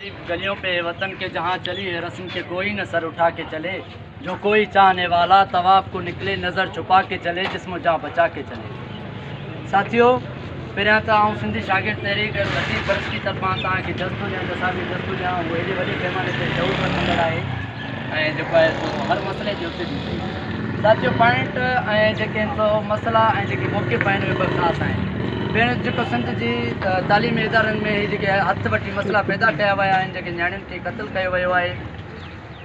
गलियों पे वतन के जहाँ चली है रस्म के कोई न सर उठा के चले, जो कोई चाहने वाला तवाफ को निकले नज़र छुपा के चले, जिस्म जाँ बचा के चले। साथियों, पहिरियां त आउं सिंधी शागिर्द तहरीक लतीफ़ बरस की तरफ़ां तव्हांखे जज़्बो ॾियां, जंहिंसां बि जज़्बो ॾियां उहो हेॾे वॾे पैमाने ते ज़रूरु रखंदड़ आहे ऐं जेको आहे सो हर मसइले जी उते ॾिठे। साथियों, पॉइंट ऐं जेके आहिनि सो मसइला ऐं जेके मौक़िफ़ आहिनि उहे ॿ ख़ासि आहिनि। भेण जेको सिंध जी तालीमी इदारनि में ही जेके हथ वठी मसइला पैदा कया विया आहिनि, जेके नियाणियुनि खे क़त्ल कयो वियो आहे,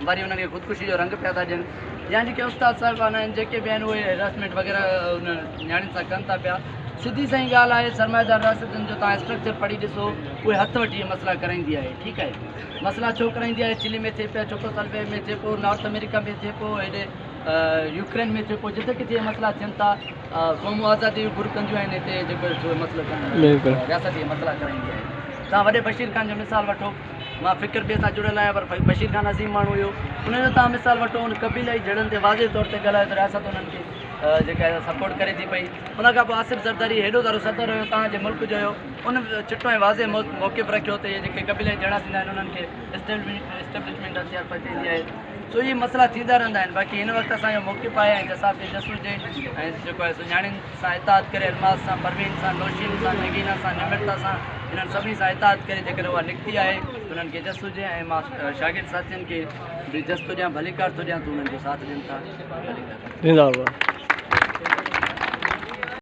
वरी उन्हनि खे ख़ुदकुशी जो रंग पिया था ॾियनि, या जेके उस्ताद साहिबान आहिनि जेके बि आहिनि उहे हेरासमेंट वग़ैरह उन नियाणियुनि सां कनि था पिया। सिधी सही ॻाल्हि आहे, सरमाएदार रियासतुनि जो तव्हां स्ट्रक्चर पढ़ी ॾिसो, उहे हथ वठी इहे मसइला कराईंदी आहे। ठीकु आहे, मसइला छो कराईंदी आहे? चिली में थिए पिया, चोकोसल्वे में थिए पियो, नॉर्थ अमेरिका में थिए पियो, हेॾे यूक्रेन में थिए पियो, जिते किथे इहे मसइला थियनि था। क़ौमूं आज़ादी घुर कंदियूं आहिनि हिते जेको मसइलो रियासत इहे मसइला कराईंदी आहे। तव्हां वॾे बशीर ख़ान जो मिसाल वठो, मां फ़िक्र बि सां जुड़ियल आहियां, पर बशीर ख़ान अज़ीम माण्हू हुयो, उनजो तव्हां मिसाल वठो, उन कबीलाई जड़नि ते वाज़े तौर ते ॻाल्हायो त रियासत उन्हनि खे जेका सपोर्ट करे थी पई। उन खां पोइ आसिफ़ ज़रदारी हेॾो दरो सदर हुयो तव्हांजे मुल्क जो हुयो, उन चिटो ऐं वाज़े मौक़िफ़ रखियो त इहे जेके कबीलाई जड़ा थींदा आहिनि उन्हनि खे एस्टेब्लिशमेंट अख़्तियार थींदी आहे। सो इहे मसइला थींदा रहंदा आहिनि। बाक़ी हिन वक़्तु असांजो मौक़िफ़ आहे ऐं जसाफ़ जस हुजे ऐं जेको आहे सो नियाणियुनि सां इताद करे, अलमास सां, परवीन सां, नौशीन सां, नगीना सां, निमिरता सां, इन्हनि सभिनी सां इताद करे जेकॾहिं उहा निकिती आहे उन्हनि खे जस हुजे। ऐं मां शागिर्द साथियुनि खे बि जस थो ॾियां, भलीकार थो ॾियां त उन्हनि जो साथ ॾियनि था।